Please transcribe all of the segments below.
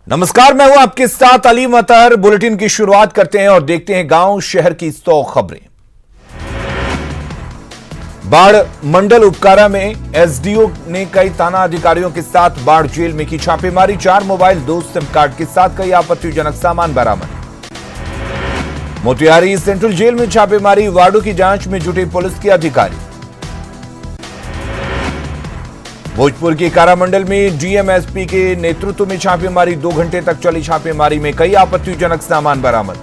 नमस्कार, मैं हूं आपके साथ अली मतर। बुलेटिन की शुरुआत करते हैं और देखते हैं गांव शहर की 100 खबरें। बाढ़ मंडल उपकारा में एसडीओ ने कई थाना अधिकारियों के साथ बाढ़ जेल में की छापेमारी। 4 मोबाइल, 2 सिम कार्ड के साथ कई आपत्तिजनक सामान बरामद। मोतिहारी सेंट्रल जेल में छापेमारी, वार्डों की जांच में जुटे पुलिस के अधिकारी। भोजपुर के कारामंडल में डीएमएसपी के नेतृत्व में छापेमारी, 2 घंटे तक चली छापेमारी में कई आपत्तिजनक सामान बरामद।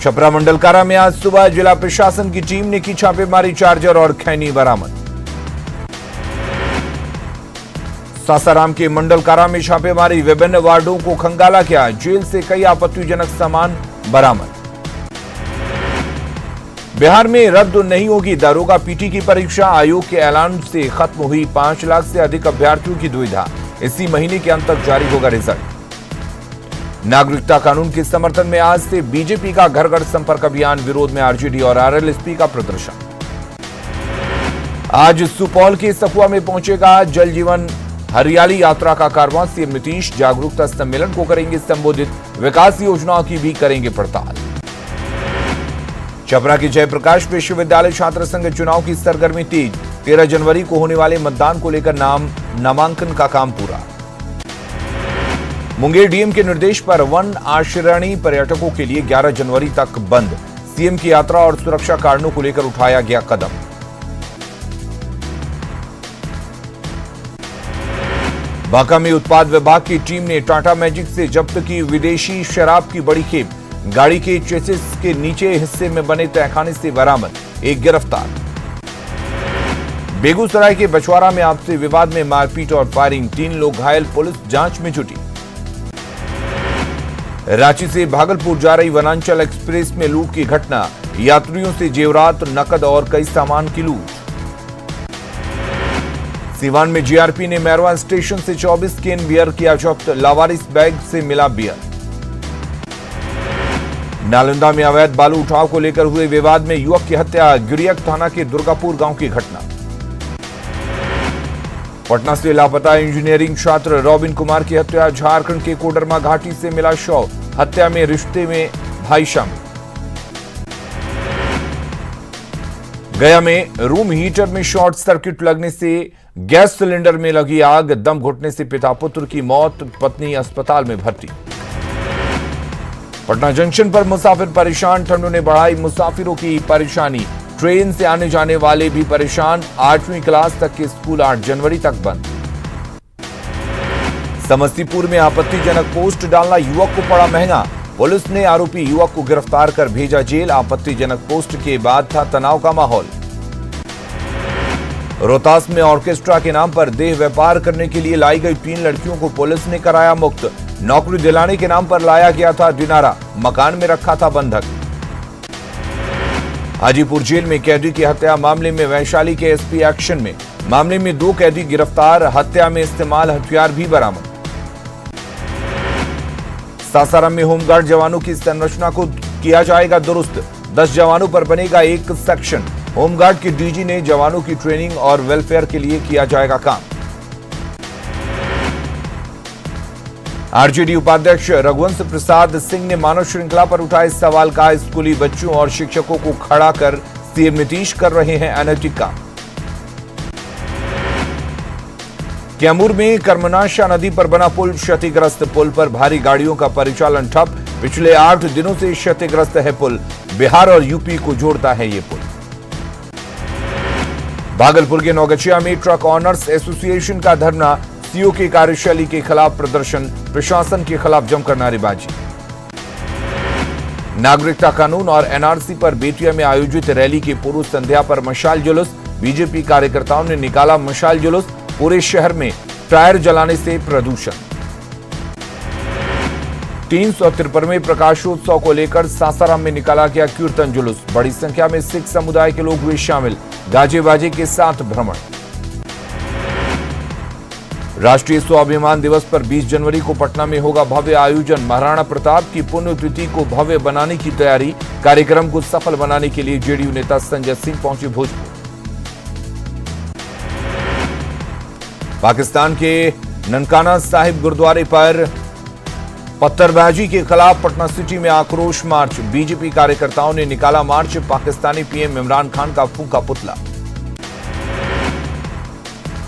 छपरा मंडल कारा में आज सुबह जिला प्रशासन की टीम ने की छापेमारी, चार्जर और खैनी बरामद। सासाराम के मंडल कारा में छापेमारी, विभिन्न वार्डों को खंगाला किया, जेल से कई आपत्तिजनक सामान बरामद। बिहार में रद्द नहीं होगी दारोगा पीटी की परीक्षा, आयोग के ऐलान से खत्म हुई 5 लाख से अधिक अभ्यर्थियों की दुविधा। इसी महीने के अंत तक जारी होगा रिजल्ट। नागरिकता कानून के समर्थन में आज से बीजेपी का घर घर संपर्क अभियान, विरोध में आरजेडी और आरएलएसपी का प्रदर्शन। आज सुपौल के सखुआ में पहुंचेगा जल जीवन हरियाली यात्रा का कारवां। सीएम नीतीश जागरूकता सम्मेलन को करेंगे संबोधित, विकास योजनाओं की भी करेंगे पड़ताल। छपरा के जयप्रकाश विश्वविद्यालय छात्र संघ चुनाव की सरगर्मी तेज, 13 जनवरी को होने वाले मतदान को लेकर नामांकन का काम पूरा। मुंगेर डीएम के निर्देश पर वन आश्रयणी पर्यटकों के लिए 11 जनवरी तक बंद, सीएम की यात्रा और सुरक्षा कारणों को लेकर उठाया गया कदम। बांका में उत्पाद विभाग की टीम ने टाटा मैजिक से जब्त की विदेशी शराब की बड़ी खेप, गाड़ी के चेसिस के नीचे हिस्से में बने तहखाने से बरामद, एक गिरफ्तार। बेगूसराय के बछवाड़ा में आपसी विवाद में मारपीट और फायरिंग, 3 लोग घायल, पुलिस जांच में जुटी। रांची से भागलपुर जा रही वनांचल एक्सप्रेस में लूट की घटना, यात्रियों से जेवरात, नकद और कई सामान की लूट। सीवान में जीआरपी ने मैरवा स्टेशन से 24 केन बियर किया जब्त, लावारिस बैग से मिला बियर। नालंदा में अवैध बालू उठाव को लेकर हुए विवाद में युवक की हत्या, गिरियक थाना के दुर्गापुर गांव की घटना। पटना से लापता इंजीनियरिंग छात्र रॉबिन कुमार की हत्या, झारखंड के कोडरमा घाटी से मिला शव, हत्या में रिश्ते में भाई शामिल। गया में रूम हीटर में शॉर्ट सर्किट लगने से गैस सिलेंडर में लगी आग, दम घुटने से पिता पुत्र की मौत, पत्नी अस्पताल में भर्ती। पटना जंक्शन पर मुसाफिर परेशान, ठंडों ने बढ़ाई मुसाफिरों की परेशानी, ट्रेन से आने जाने वाले भी परेशान। 8वीं क्लास तक के स्कूल 8 जनवरी तक बंद। समस्तीपुर में आपत्तिजनक पोस्ट डालना युवक को पड़ा महंगा, पुलिस ने आरोपी युवक को गिरफ्तार कर भेजा जेल। आपत्तिजनक पोस्ट के बाद था तनाव का माहौल। रोहतास में ऑर्केस्ट्रा के नाम पर देह व्यापार करने के लिए लाई गई 3 लड़कियों को पुलिस ने कराया मुक्त। नौकरी दिलाने के नाम पर लाया गया था दिनारा, मकान में रखा था बंधक। हाजीपुर जेल में कैदी की हत्या मामले में वैशाली के एसपी एक्शन में, मामले में 2 कैदी गिरफ्तार, हत्या में इस्तेमाल हथियार भी बरामद। सासाराम में होमगार्ड जवानों की संरचना को किया जाएगा दुरुस्त, 10 जवानों पर बनेगा एक सेक्शन। होमगार्ड के डीजी ने जवानों की ट्रेनिंग और वेलफेयर के लिए किया जाएगा काम। आरजेडी उपाध्यक्ष रघुवंश प्रसाद सिंह ने मानव श्रृंखला पर उठाए सवाल, का स्कूली बच्चों और शिक्षकों को खड़ा कर सीएम नीतीश कर रहे हैं अनैतिक काम। कैमूर में कर्मनाशा नदी पर बना पुल क्षतिग्रस्त, पुल पर भारी गाड़ियों का परिचालन ठप, पिछले 8 दिनों से क्षतिग्रस्त है पुल, बिहार और यूपी को जोड़ता है ये पुल। भागलपुर के नौगछिया में ट्रक ऑनर्स एसोसिएशन का धरना, सीओ की कार्यशैली के खिलाफ प्रदर्शन, प्रशासन के खिलाफ जमकर नारेबाजी। नागरिकता कानून और एनआरसी पर बेतिया में आयोजित रैली की पूर्व संध्या पर मशाल जुलूस, बीजेपी कार्यकर्ताओं ने निकाला मशाल जुलूस, पूरे शहर में टायर जलाने से प्रदूषण। 353वें प्रकाशोत्सव को लेकर सासाराम में निकाला गया कीर्तन जुलूस, बड़ी संख्या में सिख समुदाय के लोग हुए शामिल, गाजे बाजे के साथ भ्रमण। राष्ट्रीय स्वाभिमान दिवस पर 20 जनवरी को पटना में होगा भव्य आयोजन, महाराणा प्रताप की पुण्यतिथि को भव्य बनाने की तैयारी, कार्यक्रम को सफल बनाने के लिए जेडीयू नेता संजय सिंह पहुंचे भोजपुर। पाकिस्तान के ननकाना साहिब गुरुद्वारे पर पत्थरबाजी के खिलाफ पटना सिटी में आक्रोश मार्च। बीजेपी कार्यकर्ताओं ने निकाला मार्च। पाकिस्तानी पीएम इमरान खान का फूंका पुतला।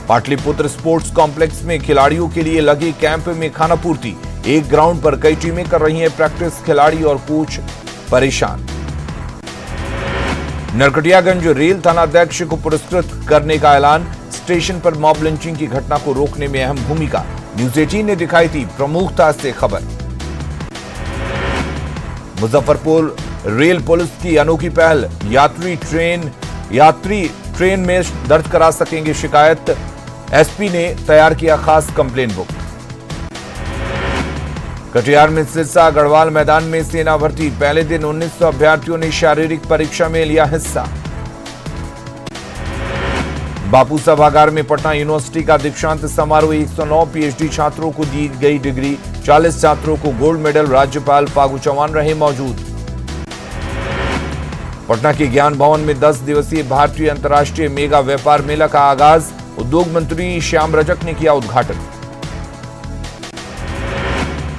पाटलिपुत्र स्पोर्ट्स कॉम्प्लेक्स में खिलाड़ियों के लिए लगे कैंप में खाना पूर्ति। एक ग्राउंड पर कई टीमें कर रही हैं प्रैक्टिस। खिलाड़ी और कोच परेशान। नरकटियागंज रेल थानाध्यक्ष को पुरस्कृत करने का ऐलान। स्टेशन पर मॉब लिंचिंग की घटना को रोकने में अहम भूमिका। न्यूज 18 ने दिखाई थी प्रमुखता से खबर। मुजफ्फरपुर रेल पुलिस की अनोखी पहल। यात्री ट्रेन में दर्ज करा सकेंगे शिकायत। एसपी ने तैयार किया खास कंप्लेंट बुक। कटिहार में सिरसा गढ़वाल मैदान में सेना भर्ती। पहले दिन 1900 अभ्यर्थियों ने शारीरिक परीक्षा में लिया हिस्सा। बापू सभागार में पटना यूनिवर्सिटी का दीक्षांत समारोह। 109 पीएचडी छात्रों को दी गई डिग्री। 40 छात्रों को गोल्ड मेडल। राज्यपाल फागू चौहान रहे मौजूद। पटना के ज्ञान भवन में 10 दिवसीय भारतीय अंतर्राष्ट्रीय मेगा व्यापार मेला का आगाज। उद्योग मंत्री श्याम रजक ने किया उद्घाटन।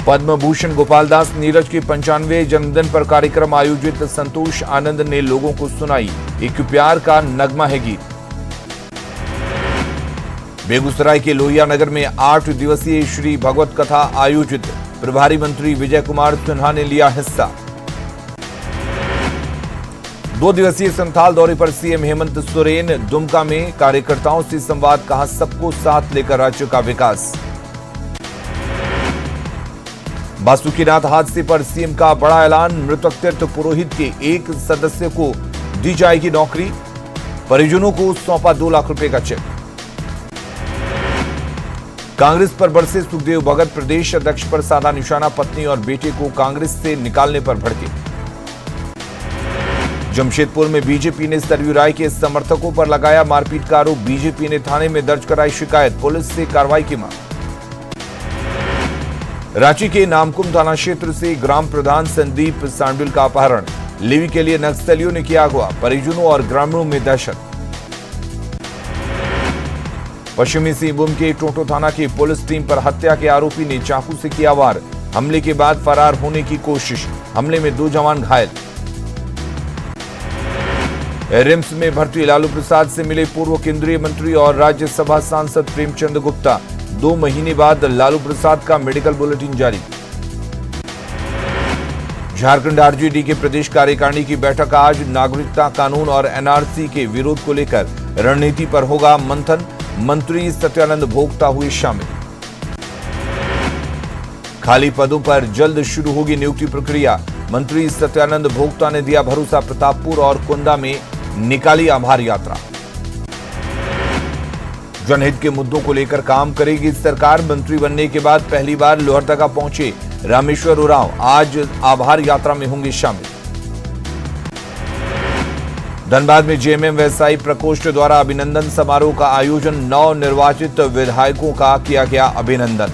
पद्म भूषण गोपाल दास नीरज के 95वें जन्मदिन पर कार्यक्रम आयोजित। संतोष आनंद ने लोगों को सुनाई एक प्यार का नगमा है गीत। बेगूसराय के लोहिया नगर में 8 दिवसीय श्री भगवत कथा आयोजित। प्रभारी मंत्री विजय कुमार सिन्हा ने लिया हिस्सा। 2 दिवसीय संथाल दौरे पर सीएम हेमंत सोरेन। दुमका में कार्यकर्ताओं से संवाद। कहा सबको साथ लेकर राज्य का विकास। बासुकीनाथ हादसे पर सीएम का बड़ा ऐलान। मृतक तीर्थ पुरोहित के एक सदस्य को दी जाएगी नौकरी। परिजनों को सौंपा 2 लाख रुपए का चेक। कांग्रेस पर बरसे सुखदेव भगत। प्रदेश अध्यक्ष पर साधा निशाना। पत्नी और बेटे को कांग्रेस से निकालने पर भड़के। जमशेदपुर में बीजेपी ने सरयू राय के समर्थकों पर लगाया मारपीट का आरोप। बीजेपी ने थाने में दर्ज कराई शिकायत। पुलिस से कार्रवाई की मांग। रांची के नामकुम थाना क्षेत्र से ग्राम प्रधान संदीप सांडुल का अपहरण। लेवी के लिए नक्सलियों ने किया अगवा। परिजनों और ग्रामीणों में दहशत। पश्चिमी सिंहभूम के टोटो थाना की पुलिस टीम पर हत्या के आरोपी ने चाकू से किया वार। हमले के बाद फरार होने की कोशिश। हमले में 2 जवान घायल। रिम्स में भर्ती लालू प्रसाद से मिले पूर्व केंद्रीय मंत्री और राज्यसभा सांसद प्रेमचंद गुप्ता। 2 महीने बाद लालू प्रसाद का मेडिकल बुलेटिन जारी। झारखंड आरजेडी के प्रदेश कार्यकारिणी की बैठक आज। नागरिकता कानून और एनआरसी के विरोध को लेकर रणनीति पर होगा मंथन। मंत्री सत्यानंद भोक्ता हुए शामिल। खाली पदों पर जल्द शुरू होगी नियुक्ति प्रक्रिया। मंत्री सत्यानंद भोक्ता ने दिया भरोसा। प्रतापपुर और कुंदा में निकाली आभार यात्रा। जनहित के मुद्दों को लेकर काम करेगी सरकार। मंत्री बनने के बाद पहली बार लोहरदगा पहुंचे रामेश्वर उरांव। आज आभार यात्रा में होंगे शामिल। धनबाद में जेएमएम व्यवसायी प्रकोष्ठ द्वारा अभिनंदन समारोह का आयोजन। 9 निर्वाचित विधायकों का किया गया अभिनंदन।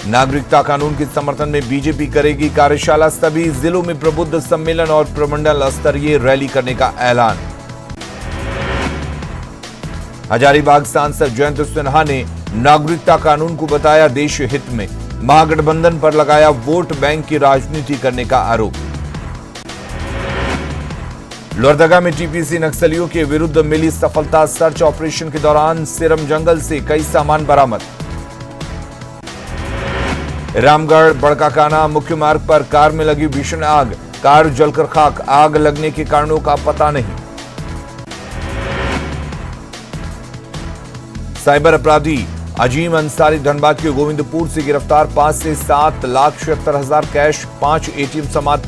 नागरिकता कानून के समर्थन में बीजेपी करेगी कार्यशाला। सभी जिलों में प्रबुद्ध सम्मेलन और प्रमंडल स्तरीय रैली करने का ऐलान। हजारीबाग सांसद जयंत सिन्हा ने नागरिकता कानून को बताया देश हित में। महागठबंधन पर लगाया वोट बैंक की राजनीति करने का आरोप। लोहरदगा में टीपीसी नक्सलियों के विरुद्ध मिली सफलता। सर्च ऑपरेशन के दौरान सिरम जंगल से कई सामान बरामद। रामगढ़ बड़काकाना मुख्य मार्ग पर कार में लगी भीषण आग। कार जलकर खाक। आग लगने के कारणों का पता नहीं। साइबर अपराधी अजीम अंसारी धनबाद के गोविंदपुर से गिरफ्तार। 5 से 7,76,000 कैश, 5 एटीएम समेत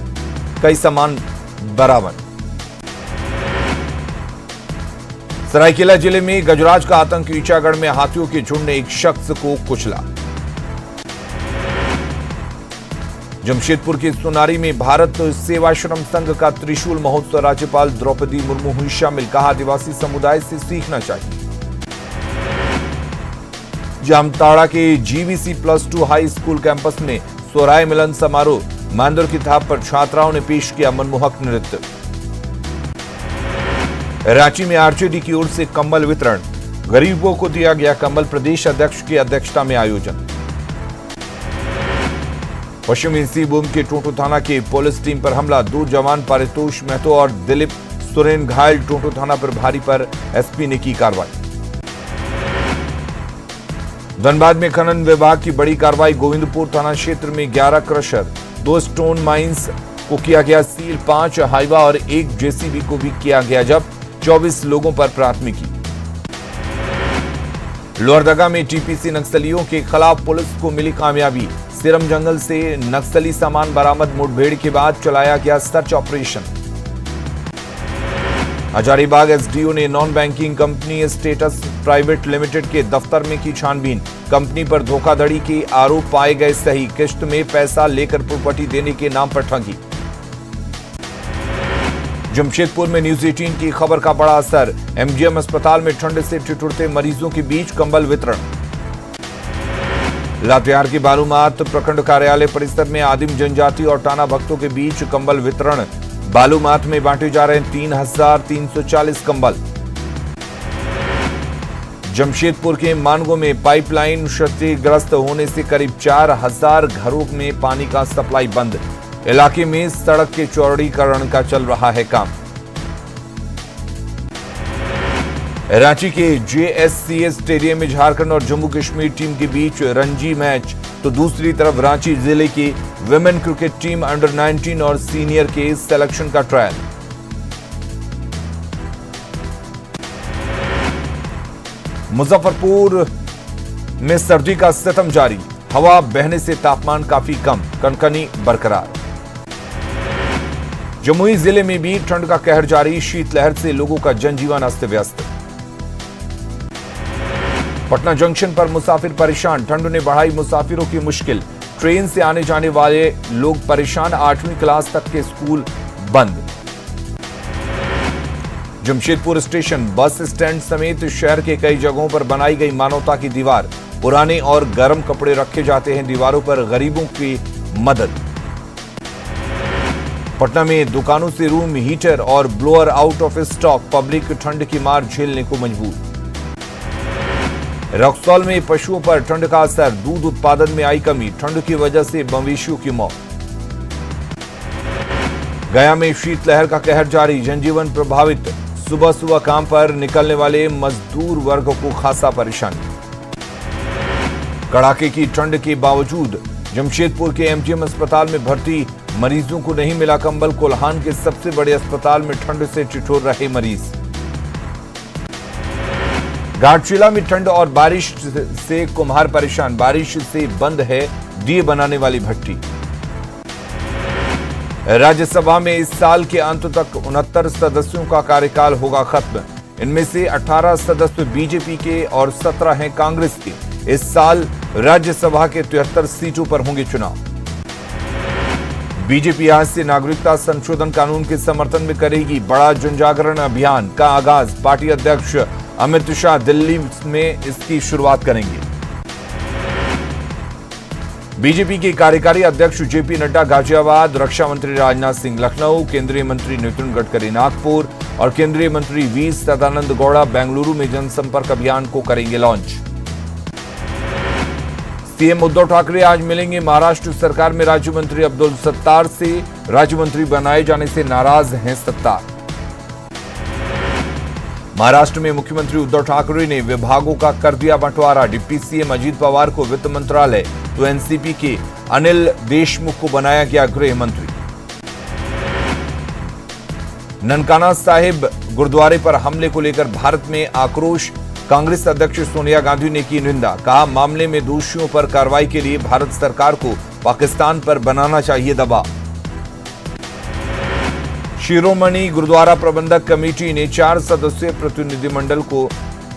कई सामान बरामद। सरायकेला जिले में गजराज का आतंक। ईचागढ़ में हाथियों के झुंड ने एक शख्स को कुचला। जमशेदपुर के सोनारी में भारत सेवाश्रम संघ का त्रिशूल महोत्सव। राज्यपाल द्रौपदी मुर्मू हुई शामिल। कहा आदिवासी समुदाय से सीखना चाहिए। जामताड़ा के जीवीसी +2 हाई स्कूल कैंपस में सोहराय मिलन समारोह। मांदर की थाप पर छात्राओं ने पेश किया मनमोहक नृत्य। रांची में आरजेडी की ओर से कंबल वितरण। गरीबों को दिया गया कंबल। प्रदेश अध्यक्ष की अध्यक्षता में आयोजन। पश्चिमी सिंहभूम के टोंटो थाना की पुलिस टीम पर हमला। 2 जवान पारितोष महतो और दिलीप सोरेन घायल। टोंटो थाना प्रभारी पर एसपी ने की कार्रवाई। धनबाद में खनन विभाग की बड़ी कार्रवाई। गोविंदपुर थाना क्षेत्र में 11 क्रशर, 2 स्टोन माइंस को किया गया सील। 5 हाइवा और 1 जेसीबी को भी किया गया जब्त। 24 लोगों पर प्राथमिकी। लोहरदगा में टीपीसी नक्सलियों के खिलाफ पुलिस को मिली कामयाबी। सिरम जंगल से नक्सली सामान बरामद। मुठभेड़ के बाद चलाया गया सर्च ऑपरेशन। हजारीबाग एसडीओ ने non banking company status private limited के दफ्तर में की छानबीन। कंपनी पर धोखाधड़ी के आरोप पाए गए सही। किश्त में पैसा लेकर प्रॉपर्टी देने के नाम पर ठगी। जमशेदपुर में न्यूज 18 की खबर का बड़ा असर। एमजीएम अस्पताल में ठंड से ठिठुरते मरीजों के बीच कंबल वितरण। लातेहार की बालूमाथ प्रखंड कार्यालय परिसर में आदिम जनजाति और टाना भक्तों के बीच कंबल वितरण। बालूमाथ में बांटे जा रहे 3,340 कंबल। जमशेदपुर के मानगो में पाइपलाइन क्षतिग्रस्त होने से करीब 4,000 घरों में पानी का सप्लाई बंद। इलाके में सड़क के चौड़ीकरण का चल रहा है काम। रांची के जेएससीएस स्टेडियम में झारखंड और जम्मू कश्मीर टीम के बीच रणजी मैच, तो दूसरी तरफ रांची जिले की विमेन क्रिकेट टीम अंडर 19 और सीनियर के सिलेक्शन का ट्रायल। मुजफ्फरपुर में सर्दी का सितम जारी। हवा बहने से तापमान काफी कम, कनकनी बरकरार। जमुई जिले में भी ठंड का कहर जारी। शीतलहर से लोगों का जनजीवन अस्त व्यस्त। पटना जंक्शन पर मुसाफिर परेशान। ठंड ने बढ़ाई मुसाफिरों की मुश्किल। ट्रेन से आने जाने वाले लोग परेशान। 8वीं क्लास तक के स्कूल बंद। जमशेदपुर स्टेशन, बस स्टैंड समेत शहर के कई जगहों पर बनाई गई मानवता की दीवार। पुराने और गर्म कपड़े रखे जाते हैं दीवारों पर। गरीबों की मदद। पटना में दुकानों से रूम हीटर और blower out of stock. Public ठंड की मार झेलने को मजबूर। रक्सौल में पशुओं पर ठंड का असर। दूध उत्पादन में आई कमी। ठंड की वजह से मवेशियों की मौत। गया में शीतलहर का कहर जारी। जनजीवन प्रभावित। सुबह सुबह काम पर निकलने वाले मजदूर वर्ग को खासा परेशानी। कड़ाके की ठंड के बावजूद जमशेदपुर के एमजीएम अस्पताल में भर्ती मरीजों को नहीं मिला कंबल। कोल्हान के सबसे बड़े अस्पताल में ठंड से ठिठुर रहे मरीज। घाटशिला में ठंड और बारिश से कुम्हार परेशान। बारिश से बंद है दिए बनाने वाली भट्टी। राज्यसभा में इस साल के अंत तक 69 सदस्यों का कार्यकाल होगा खत्म। इनमें से 18 सदस्य बीजेपी के और 17 हैं कांग्रेस के। इस साल राज्यसभा के 73 सीटों पर होंगे चुनाव। बीजेपी आज से नागरिकता संशोधन कानून के समर्थन में करेगी बड़ा जनजागरण अभियान का आगाज। पार्टी अध्यक्ष अमित शाह दिल्ली में इसकी शुरुआत करेंगे। बीजेपी के कार्यकारी अध्यक्ष जेपी नड्डा गाजियाबाद, रक्षा मंत्री राजनाथ सिंह लखनऊ, केंद्रीय मंत्री नितिन गडकरी नागपुर और केंद्रीय मंत्री वी सदानंद गौड़ा बेंगलुरु में जनसंपर्क अभियान को करेंगे लॉन्च। सीएम उद्धव ठाकरे आज मिलेंगे महाराष्ट्र सरकार में राज्य मंत्री अब्दुल सत्तार से। राज्य मंत्री बनाए जाने से नाराज हैं सत्तार। महाराष्ट्र में मुख्यमंत्री उद्धव ठाकरे ने विभागों का कर दिया बंटवारा। डिप्टी सीएम अजीत पवार को वित्त मंत्रालय तो एनसीपी के अनिल देशमुख को बनाया गया गृह मंत्री। ननकाना साहिब गुरुद्वारे पर हमले को लेकर भारत में आक्रोश। कांग्रेस अध्यक्ष सोनिया गांधी ने की निंदा। कहा मामले में दोषियों पर कार्रवाई के लिए भारत सरकार को पाकिस्तान पर बनाना चाहिए दबाव। शिरोमणि गुरुद्वारा प्रबंधक कमेटी ने 4 सदस्यीय प्रतिनिधिमंडल को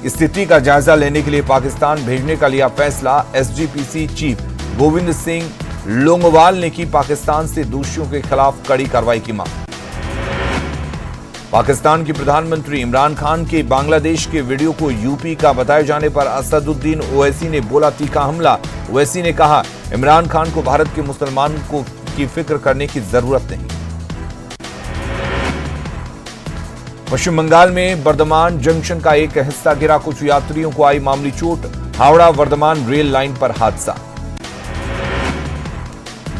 स्थिति का जायजा लेने के लिए पाकिस्तान भेजने का लिया फैसला। एसजीपीसी चीफ गोविंद सिंह लोंगोवाल ने की पाकिस्तान से दोषियों के खिलाफ कड़ी कार्रवाई की मांग। पाकिस्तान के प्रधानमंत्री इमरान खान के बांग्लादेश के वीडियो को यूपी का बताए जाने पर असदुद्दीन ओवैसी ने बोला तीखा हमला। ओवैसी ने कहा इमरान खान को भारत के मुसलमान को की फिक्र करने की जरूरत नहीं। पश्चिम बंगाल में बर्धमान जंक्शन का एक हिस्सा गिरा, कुछ यात्रियों को आई मामूली चोट। हावड़ा वर्धमान रेल लाइन पर हादसा।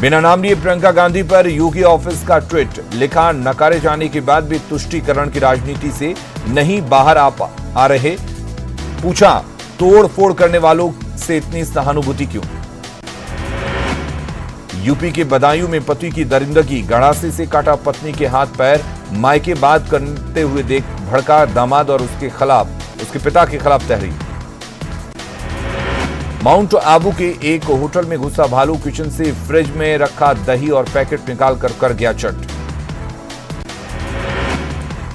बिना नाम लिए प्रियंका गांधी पर योगी ऑफिस का ट्वीट, लिखा नकारे जाने के बाद भी तुष्टीकरण की राजनीति से नहीं बाहर आ रहे, पूछा तोड़ फोड़ करने वालों से इतनी सहानुभूति क्यों। यूपी के बदायूं में पति की दरिंदगी, गड़ासे से काटा पत्नी के हाथ पैर, मायके बात करते हुए देख भड़का दामाद और उसके पिता के खिलाफ तहरीर। माउंट आबू के एक होटल में घुसा भालू, किचन से फ्रिज में रखा दही और पैकेट निकाल कर गया चट।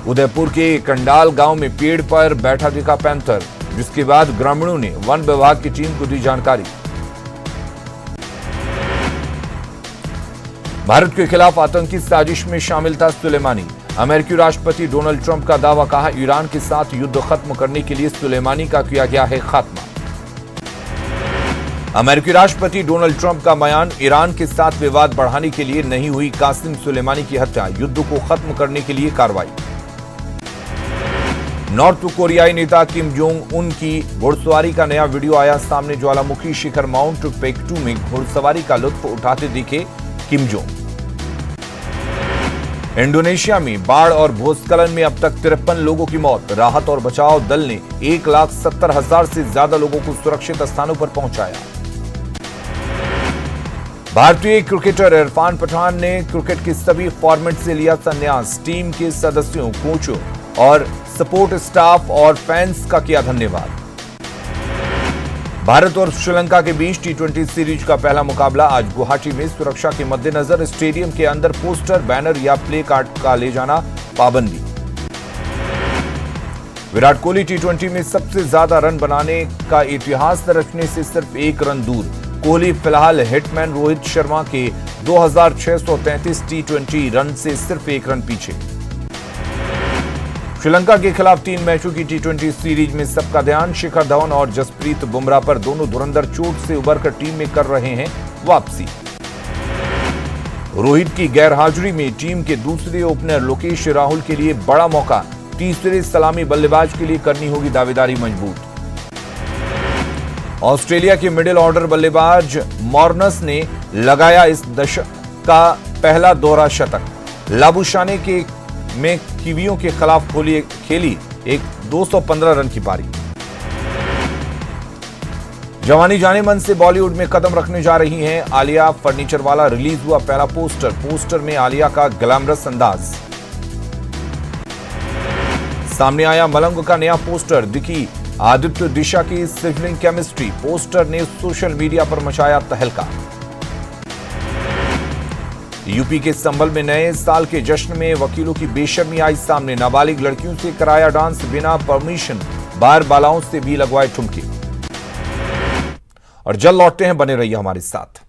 उदयपुर के कंडाल गांव में पेड़ पर बैठा दिखा पैंथर, जिसके बाद ग्रामीणों ने वन विभाग की टीम को दी जानकारी। भारत के खिलाफ आतंकी साजिश में शामिल था सुलेमानी, अमेरिकी राष्ट्रपति डोनाल्ड ट्रंप का दावा, कहा ईरान के साथ युद्ध खत्म करने के लिए सुलेमानी का किया गया है खात्मा। अमेरिकी राष्ट्रपति डोनाल्ड ट्रंप का बयान, ईरान के साथ विवाद बढ़ाने के लिए नहीं हुई कासिम सुलेमानी की हत्या, युद्ध को खत्म करने के लिए कार्रवाई। नॉर्थ कोरियाई नेता किम जोंग उन की घुड़सवारी का नया वीडियो आया सामने, ज्वालामुखी शिखर माउंट पेक्टू में घुड़सवारी का लुत्फ उठाते दिखे किम जोंग। इंडोनेशिया में बाढ़ और भूस्खलन में अब तक 53 लोगों की मौत, राहत और बचाव दल ने 1,70,000 से ज्यादा लोगों को सुरक्षित स्थानों पर पहुंचाया। भारतीय क्रिकेटर इरफान पठान ने क्रिकेट के सभी फॉर्मेट से लिया संन्यास, टीम के सदस्यों, कोचों और सपोर्ट स्टाफ और फैंस का किया धन्यवाद। भारत और श्रीलंका के बीच T20 सीरीज का पहला मुकाबला आज गुवाहाटी में, सुरक्षा के मद्देनजर स्टेडियम के अंदर पोस्टर, बैनर या प्ले कार्ड का ले जाना पाबंदी। विराट कोहली T20 में सबसे ज्यादा रन बनाने का इतिहास रचने से सिर्फ 1 रन दूर, कोहली फिलहाल हिटमैन रोहित शर्मा के 2633 T20 रन से सिर्फ 1 रन पीछे। श्रीलंका के खिलाफ 3 मैचों की T20 सीरीज में सबका ध्यान शिखर धवन और जसप्रीत बुमराह पर, दोनों धुरंधर चोट से उबरकर टीम में कर रहे हैं वापसी। रोहित की गैरहाजिरी में टीम के दूसरे ओपनर लोकेश राहुल के लिए बड़ा मौका, तीसरे सलामी बल्लेबाज के लिए करनी होगी दावेदारी मजबूत। ऑस्ट्रेलिया के मिडिल ऑर्डर बल्लेबाज मॉर्नस ने लगाया इस दशक का पहला दोहरा शतक, लाबुशाने के में कीवियों के खिलाफ खेली एक 215 रन की पारी। जवानी जाने मन से बॉलीवुड में कदम रखने जा रही हैं आलिया फर्नीचर वाला, रिलीज हुआ पहला पोस्टर में आलिया का ग्लैमरस अंदाज। सामने आया मलंग का नया पोस्टर, दिखी आदित्य दिशा की सिजलिंग केमिस्ट्री, पोस्टर ने सोशल मीडिया पर मचाया तहलका। यूपी के संभल में नए साल के जश्न में वकीलों की बेशर्मी आई सामने, नाबालिग लड़कियों से कराया डांस बिना परमिशन, बार बालाओं से भी लगवाए ठुमके। और जल्द लौटते हैं, बने रहिए हमारे साथ।